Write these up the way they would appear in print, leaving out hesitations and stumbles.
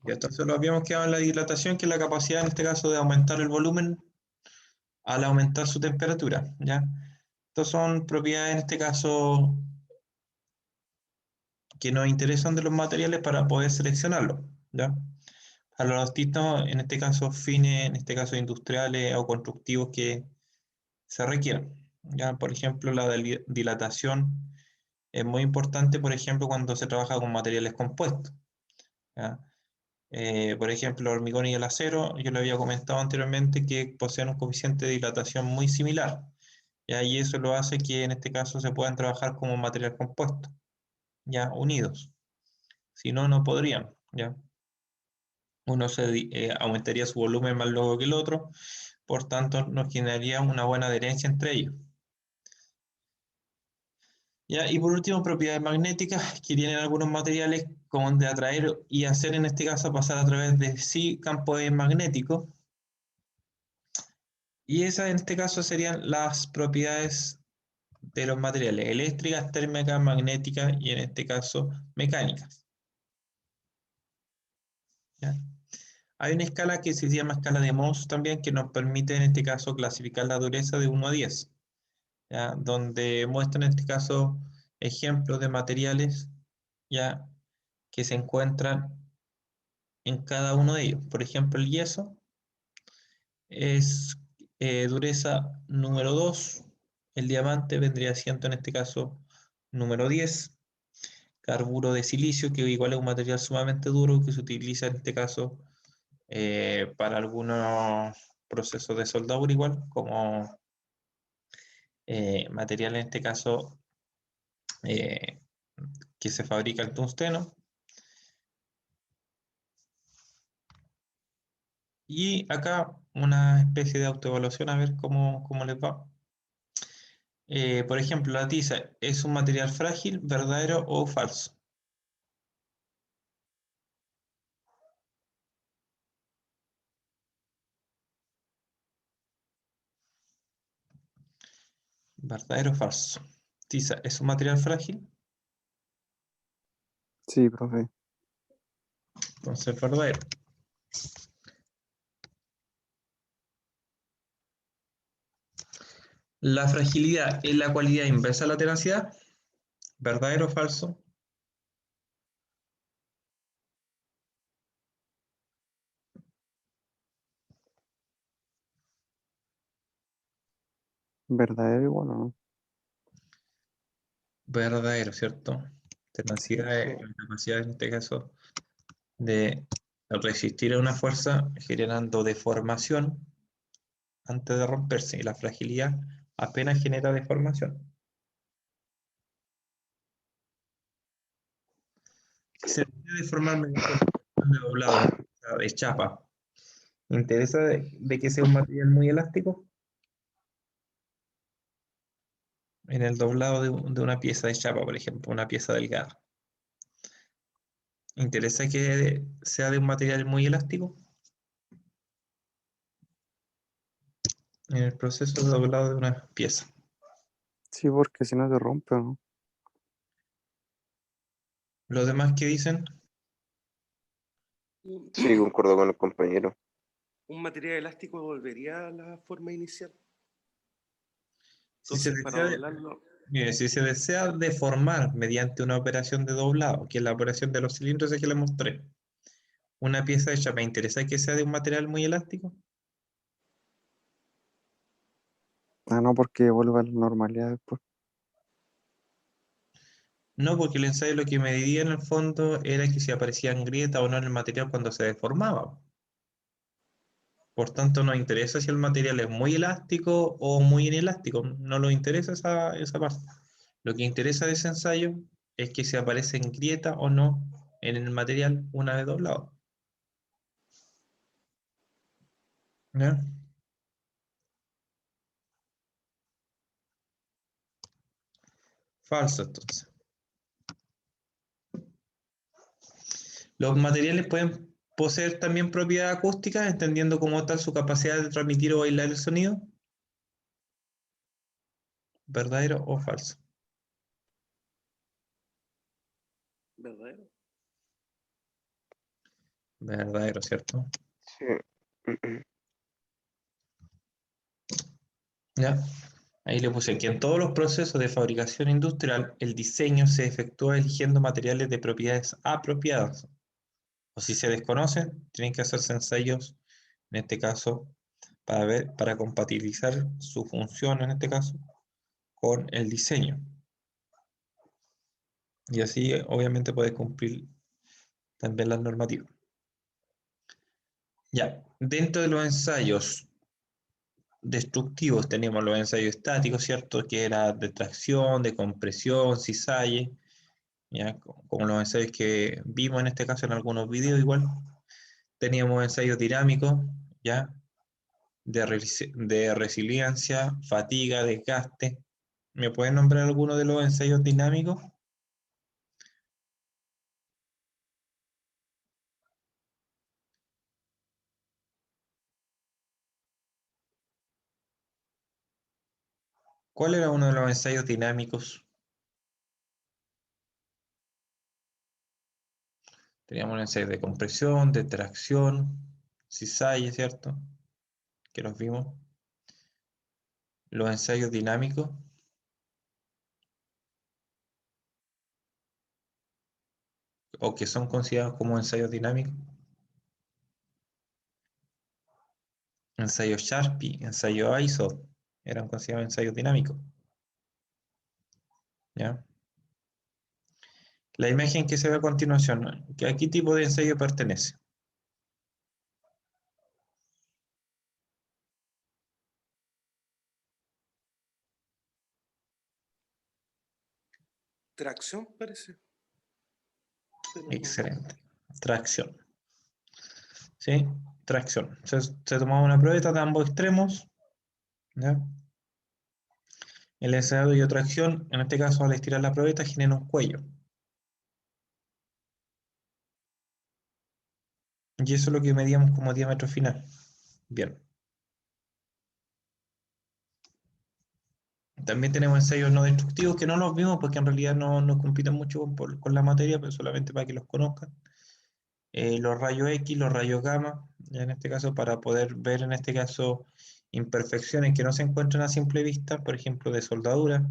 Y entonces lo habíamos quedado en la dilatación, que es la capacidad en este caso de aumentar el volumen al aumentar su temperatura, ¿ya? Estas son propiedades en este caso que nos interesan de los materiales para poder seleccionarlos, ¿ya? Para los distintos, en este caso, fines, en este caso industriales o constructivos que se requieran, ¿ya? Por ejemplo, la dilatación es muy importante, por ejemplo, cuando se trabaja con materiales compuestos, ¿ya? Por ejemplo, el hormigón y el acero, yo le había comentado anteriormente que poseen un coeficiente de dilatación muy similar, ¿ya? Y eso lo hace que en este caso se puedan trabajar como material compuesto, ya unidos. Si no, no podrían, ¿ya? Uno aumentaría su volumen más luego que el otro, por tanto, nos generaría una buena adherencia entre ellos. ¿Ya? Y por último, propiedades magnéticas que tienen algunos materiales como de atraer y hacer, en este caso, pasar a través de sí campos magnéticos. Y esas, en este caso, serían las propiedades de los materiales: eléctricas, térmicas, magnéticas y, en este caso, mecánicas. ¿Ya? Hay una escala que se llama escala de Mohs también, que nos permite, en este caso, clasificar la dureza de 1 a 10. ¿Ya? Donde muestra, en este caso, ejemplos de materiales, ¿ya?, que se encuentran en cada uno de ellos. Por ejemplo, el yeso es dureza número 2, el diamante vendría siendo, en este caso, número 10, carburo de silicio, que igual es un material sumamente duro que se utiliza en este caso para algunos procesos de soldadura, igual como material, en este caso, eh, que se fabrica el tungsteno. Y acá una especie de autoevaluación, a ver cómo les va. Por ejemplo, la tiza es un material frágil, verdadero o falso. Verdadero o falso. Tiza es un material frágil, Sí, profe. entonces verdadero. La fragilidad es la cualidad inversa a la tenacidad, verdadero o falso. ¿Verdadero igual o no? Verdadero, ¿cierto? Tenacidad es la capacidad, en este caso, de resistir a una fuerza generando deformación antes de romperse, y la fragilidad apenas genera deformación. Se puede deformar mediante de doblado, o sea, de chapa. ¿Me interesa de que sea un material muy elástico? En el doblado de una pieza de chapa, por ejemplo, una pieza delgada. ¿Interesa que sea de un material muy elástico? En el proceso de doblado de una pieza. Sí, porque si no se rompe, ¿no? ¿Los demás qué dicen? Sí, concuerdo con el compañero. Un material elástico volvería a la forma inicial. Si se Entonces, para desea, doblarlo, mire, si se desea deformar mediante una operación de doblado, que es la operación de los cilindros que le mostré, una pieza de chapa, ¿interesa que sea de un material muy elástico? Ah, no, porque vuelve a la normalidad después. No, porque el ensayo lo que medía en el fondo era que si aparecían grietas o no en el material cuando se deformaba. Por tanto, nos interesa si el material es muy elástico o muy inelástico. No nos interesa esa parte. Lo que interesa de ese ensayo es que si aparecen grietas o no en el material una vez doblado. ¿Ya? Falso, entonces. Los materiales pueden poseer también propiedades acústicas, entendiendo como tal su capacidad de transmitir o aislar el sonido. ¿Verdadero o falso? ¿verdadero? Verdadero, ¿cierto? Sí. ¿Ya? Ahí le puse que en todos los procesos de fabricación industrial, el diseño se efectúa eligiendo materiales de propiedades apropiadas. O si se desconocen, tienen que hacerse ensayos, en este caso, para compatibilizar su función, en este caso, con el diseño. Y así, obviamente, puedes cumplir también las normativas. Ya, dentro de los ensayos destructivos tenemos los ensayos estáticos, ¿cierto? Que era de tracción, de compresión, cisalle, ¿ya? Como los ensayos que vimos en este caso en algunos videos igual. Teníamos ensayos dinámicos, ¿ya? De resiliencia, fatiga, desgaste. ¿Me pueden nombrar alguno de los ensayos dinámicos? ¿Cuál era uno de los ensayos dinámicos? Teníamos ensayos de compresión, de tracción, cisalle, ¿cierto? Que los vimos. Los ensayos dinámicos, o que son considerados como ensayos dinámicos. Ensayo Sharpie, ensayo ISO, eran considerados ensayos dinámicos. ¿Ya? La imagen que se ve a continuación, ¿a qué tipo de ensayo pertenece? Tracción, parece. Pero Excelente. Tracción. ¿Sí? Tracción. Se tomaba una prueba de ambos extremos. ¿Ya? El ensayado y tracción, en este caso al estirar la probeta, genera un cuello. Y eso es lo que medíamos como diámetro final. Bien. También tenemos ensayos no destructivos que no los vimos porque en realidad no compiten mucho con la materia, pero solamente para que los conozcan. Los rayos X, los rayos gamma, ya en este caso para poder ver en este caso imperfecciones que no se encuentran a simple vista, por ejemplo de soldadura,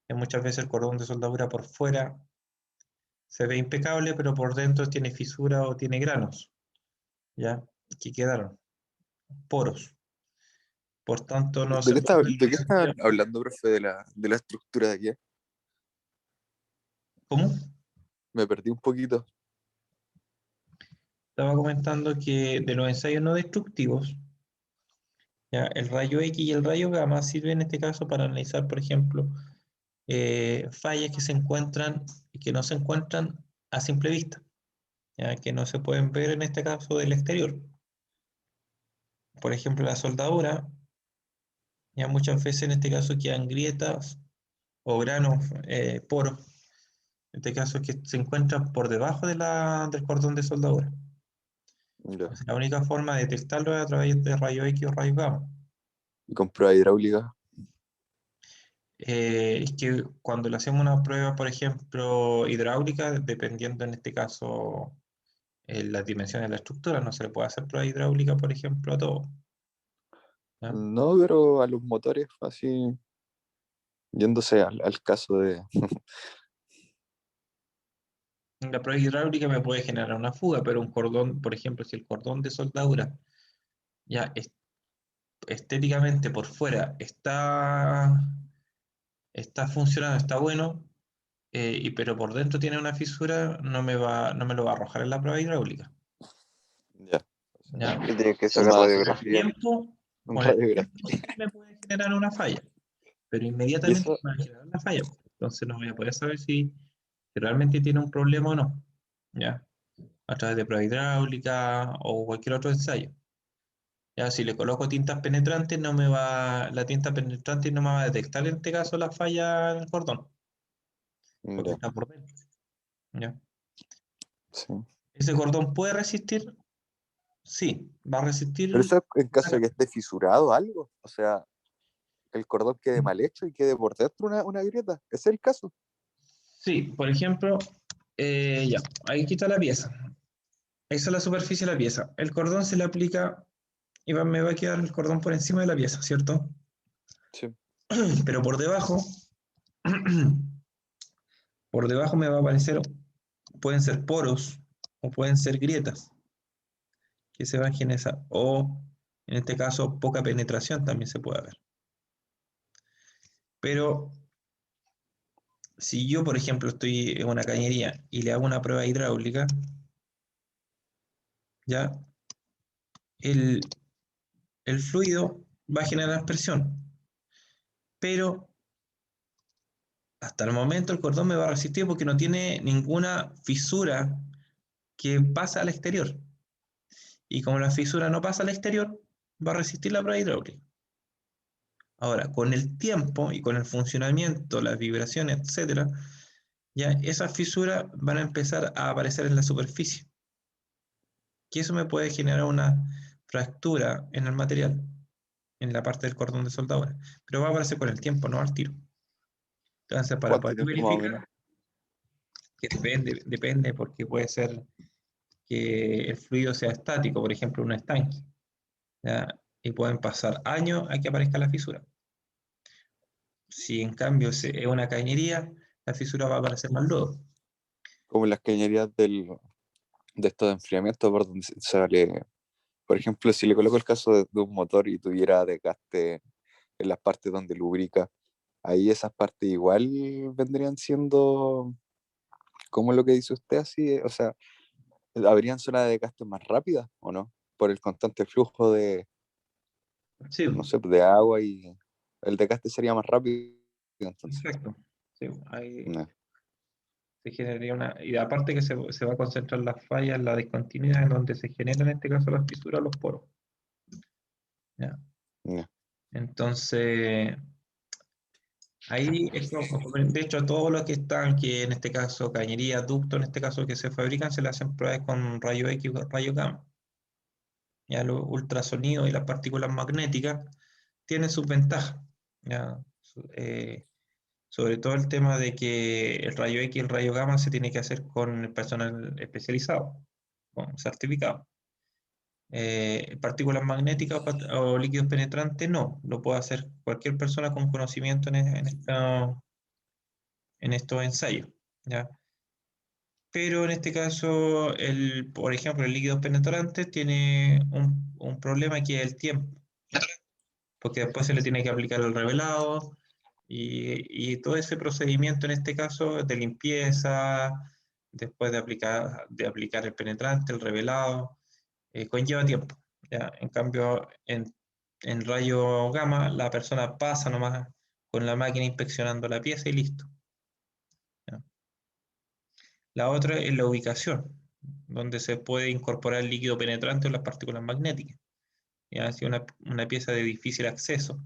que muchas veces el cordón de soldadura por fuera se ve impecable, pero por dentro tiene fisura o tiene granos, ¿ya? Que quedaron, poros. Por tanto, no se puede ver De qué la estaban hablando, profe, de la estructura de aquí? ¿Cómo? Me perdí un poquito. Estaba comentando que de los ensayos no destructivos, ¿ya? El rayo X y el rayo gamma sirven en este caso para analizar, por ejemplo, fallas que se encuentran y que no se encuentran a simple vista, ¿ya? Que no se pueden ver en este caso del exterior. Por ejemplo, la soldadura, ya muchas veces en este caso quedan grietas o granos, poros, en este caso que se encuentran por debajo del cordón de soldadura. Ya. Entonces, la única forma de detectarlo es a través de rayo X o rayo gamma. Y con prueba hidráulica. Es que cuando le hacemos una prueba, por ejemplo, hidráulica, dependiendo en este caso las dimensiones de la estructura, no se le puede hacer prueba hidráulica, por ejemplo, a todo, ¿ya? No, pero a los motores, así, yéndose al caso de... La prueba hidráulica me puede generar una fuga, pero un cordón, por ejemplo, si el cordón de soldadura ya estéticamente por fuera está funcionando, está bueno, pero por dentro tiene una fisura, no me lo va a arrojar en la prueba hidráulica, Ya. ¿ya? Y tienes que Es sacar más, Con el radiografía. tiempo, un con el radiografía. tiempo sí me puede generar una falla, pero Y inmediatamente eso, me va a generar una falla. Entonces no voy a poder saber si realmente tiene un problema o no, ¿ya? A través de prueba hidráulica o cualquier otro ensayo. Ya, si le coloco tintas penetrantes, la tinta penetrante no me va a detectar en este caso la falla en el cordón, porque ya, está por dentro. ¿Ya? sí. ¿Ese cordón puede resistir? Sí, va a Pero resistir. eso es en caso de que esté fisurado algo. O sea, que el cordón quede mal hecho y quede por dentro una grieta. Ese es el caso. Sí, por ejemplo, ya, ahí quita la pieza. Esa es la superficie de la pieza. El cordón se le aplica y me va a quedar el cordón por encima de la pieza, ¿cierto? Sí. Pero por debajo, por debajo me va a aparecer, pueden ser poros o pueden ser grietas que se van a generar. O en este caso, poca penetración también se puede ver. Pero si yo, por ejemplo, estoy en una cañería y le hago una prueba hidráulica, ya el, el fluido va a generar presión, pero hasta el momento el cordón me va a resistir porque no tiene ninguna fisura que pasa al exterior. Y como la fisura no pasa al exterior, va a resistir la prueba hidráulica. Ahora, con el tiempo y con el funcionamiento, las vibraciones, etcétera, ya esas fisuras van a empezar a aparecer en la superficie. Y eso me puede generar una fractura en el material, en la parte del cordón de soldadura. Pero va a aparecer con el tiempo, no al tiro. Entonces, para ¿Cuánto poder tiempo más o menos? verificar, que depende, porque puede ser que el fluido sea estático, por ejemplo, un estanque, ¿ya? Y pueden pasar años a que aparezca la fisura. Si en cambio es una cañería, la fisura va a aparecer más luego. Como en las cañerías de estos de enfriamiento, por donde se sale, por ejemplo, si le coloco el caso de un motor y tuviera desgaste en las partes donde lubrica, ahí esas partes igual vendrían siendo como lo que dice usted, así, o sea, habrían zonas de desgaste más rápidas, ¿o no? Por el constante flujo de, Sí, no sé, de agua y el desgaste sería más rápido, entonces. exacto. Sí, ahí No, se generaría una. Y aparte que se va a concentrar las fallas, la discontinuidad en donde se generan en este caso las fisuras, los poros. ¿Ya? no, Entonces, ahí es como, de hecho, todos los que están, que en este caso cañería, ducto, en este caso que se fabrican, se le hacen pruebas con rayo X o rayo gamma. Ya los ultrasonidos y las partículas magnéticas tienen sus ventajas. ¿Ya? Sobre todo el tema de que el rayo X y el rayo gamma se tiene que hacer con el personal especializado, con certificado. Partículas magnéticas o líquidos penetrantes, no, lo puede hacer cualquier persona con conocimiento en estos ensayos, ¿ya? Pero en este caso, por ejemplo, el líquido penetrante tiene un problema que es el tiempo, porque después se le tiene que aplicar el revelado y todo ese procedimiento en este caso de limpieza, después de aplicar el penetrante, el revelado, conlleva tiempo. ¿Ya? En cambio, en rayo gamma, la persona pasa nomás con la máquina inspeccionando la pieza y listo. ¿Ya? La otra es la ubicación, donde se puede incorporar el líquido penetrante o las partículas magnéticas. Ya si una pieza de difícil acceso,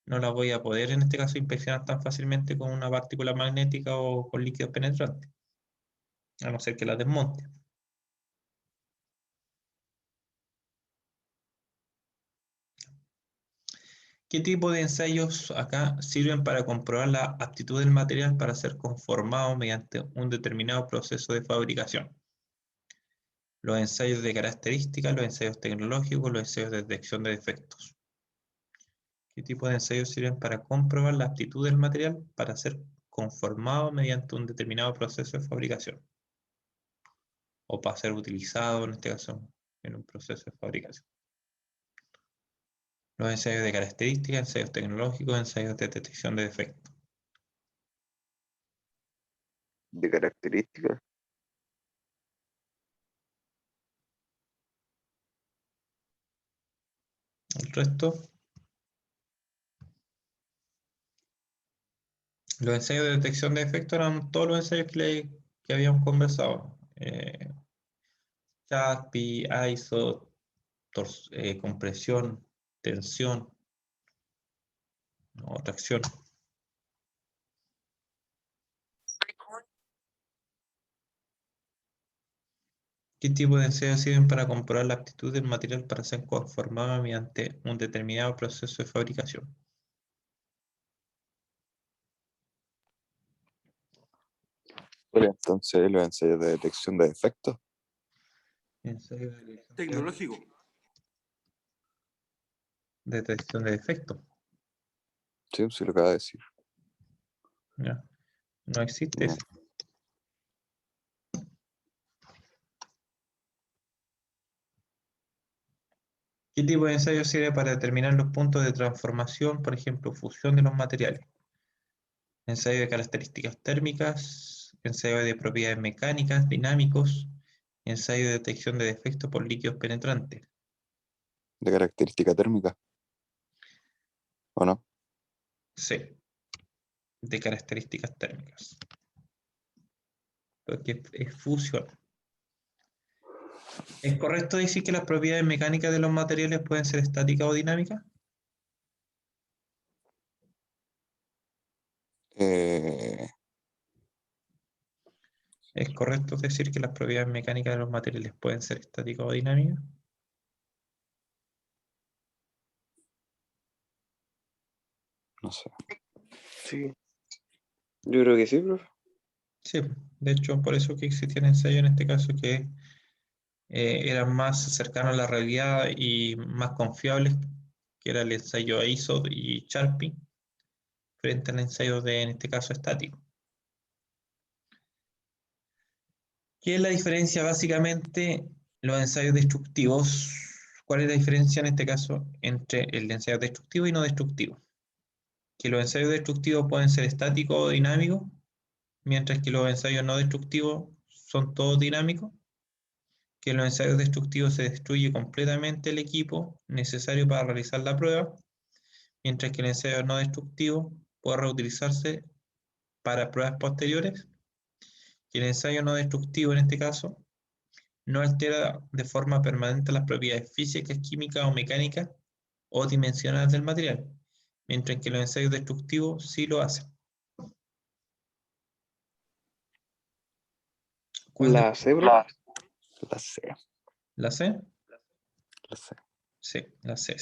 no la voy a poder en este caso inspeccionar tan fácilmente con una partícula magnética o con líquidos penetrantes, a no ser que la desmonte. ¿Qué tipo de ensayos acá sirven para comprobar la aptitud del material para ser conformado mediante un determinado proceso de fabricación? Los ensayos de características, los ensayos tecnológicos, los ensayos de detección de defectos. ¿Qué tipo de ensayos sirven para comprobar la aptitud del material para ser conformado mediante un determinado proceso de fabricación? O para ser utilizado, en este caso, en un proceso de fabricación. Los ensayos de características, ensayos tecnológicos, ensayos de detección de defectos. de características. El resto, los ensayos de detección de defectos eran todos los ensayos que habíamos conversado. CHASPI, ISO, compresión, tensión, o tracción. ¿Qué tipo de ensayos sirven para comprobar la aptitud del material para ser conformado mediante un determinado proceso de fabricación? Entonces los ensayos de detección de defectos, Ensayo de Tecnológico. detección de defectos. Sí, se lo acaba de decir. Ya. No existe No. eso. ¿Qué tipo de ensayo sirve para determinar los puntos de transformación, por ejemplo, fusión de los materiales? Ensayo de características térmicas, ensayo de propiedades mecánicas, dinámicos, ensayo de detección de defectos por líquidos penetrantes. De característica térmica, ¿o no? Sí, de características térmicas. Porque es fusión. ¿Es correcto decir que las propiedades mecánicas de los materiales pueden ser estáticas o dinámicas? Eh, ¿Es correcto decir que las propiedades mecánicas de los materiales pueden ser estáticas o dinámicas? no sé. Sí. Yo creo que sí, profe. Sí, de hecho, por eso que existían ensayos en este caso que eran más cercanos a la realidad y más confiables, que era el ensayo ISO y Charpy, frente al ensayo de, en este caso, estático. ¿Qué es la diferencia básicamente los ensayos destructivos? ¿Cuál es la diferencia en este caso entre el ensayo destructivo y no destructivo? Que los ensayos destructivos pueden ser estáticos o dinámicos, mientras que los ensayos no destructivos son todos dinámicos. Que en los ensayos destructivos se destruye completamente el equipo necesario para realizar la prueba, mientras que el ensayo no destructivo puede reutilizarse para pruebas posteriores. Que el ensayo no destructivo en este caso no altera de forma permanente las propiedades físicas, químicas o mecánicas o dimensionales del material, mientras que los ensayos destructivos sí lo hacen. ¿Cuál de La C, profe. La sé, la C? la sé. Sí, la C.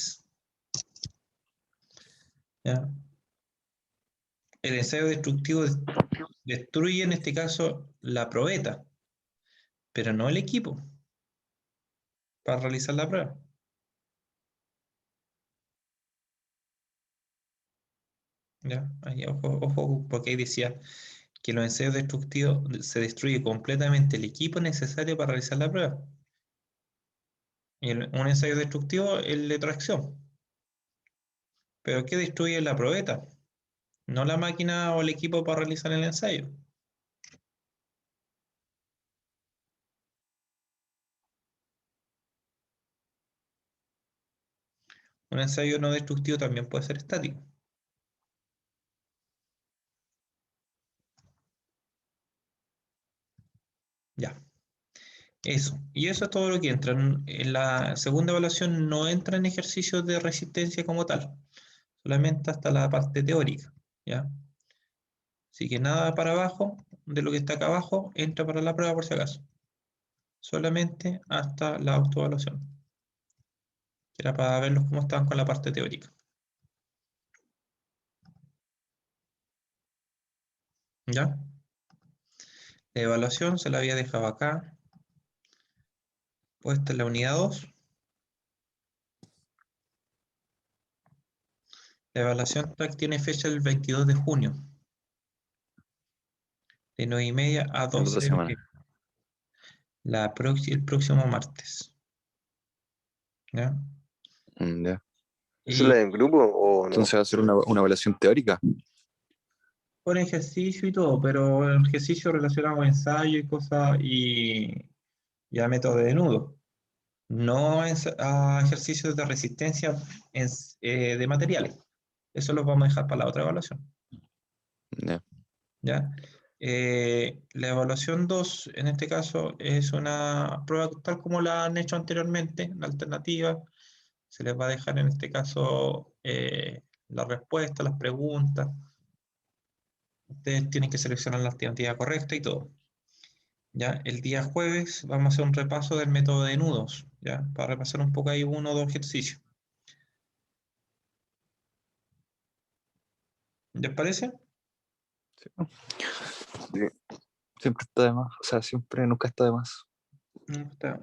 ¿Ya? El ensayo destructivo destruye en este caso la probeta, pero no el equipo para realizar la prueba. ¿Ya? Ahí, ojo, ojo, porque ahí decía que los ensayos destructivos se destruye completamente el equipo necesario para realizar la prueba. Y un ensayo destructivo es el de tracción. Pero ¿qué destruye la probeta? No la máquina o el equipo para realizar el ensayo. Un ensayo no destructivo también puede ser estático. Ya, eso. Y eso es todo lo que entra. En la segunda evaluación no entra en ejercicios de resistencia como tal, solamente hasta la parte teórica. ¿Ya? Así que nada para abajo de lo que está acá abajo entra para la prueba por si acaso. Solamente hasta la autoevaluación. Que era para verlos cómo estaban con la parte teórica. ¿Ya? La evaluación se la había dejado acá, puesta en la unidad 2. La evaluación TAC tiene fecha el 22 de junio, de 9:30 a En 2 12 semanas. p.m. El próximo martes. ¿Ya? Ya. ¿Eso es la Y del grupo o no? Entonces va a ser una evaluación teórica. con ejercicio y todo, pero el ejercicio relacionado a ensayo y cosas y a método de nudo. No a ejercicios de resistencia de materiales. Eso lo vamos a dejar para la otra evaluación. Ya. ¿Ya? La evaluación 2, en este caso, es una prueba tal como la han hecho anteriormente, la alternativa. Se les va a dejar en este caso la respuesta, las preguntas. Ustedes tienen que seleccionar la alternativa correcta y todo. ¿Ya? El día jueves vamos a hacer un repaso del método de nudos, ¿ya? Para repasar un poco ahí uno o dos ejercicios. ¿Les parece? Sí. Sí. Siempre está de más. O sea, siempre, nunca está de más. Está.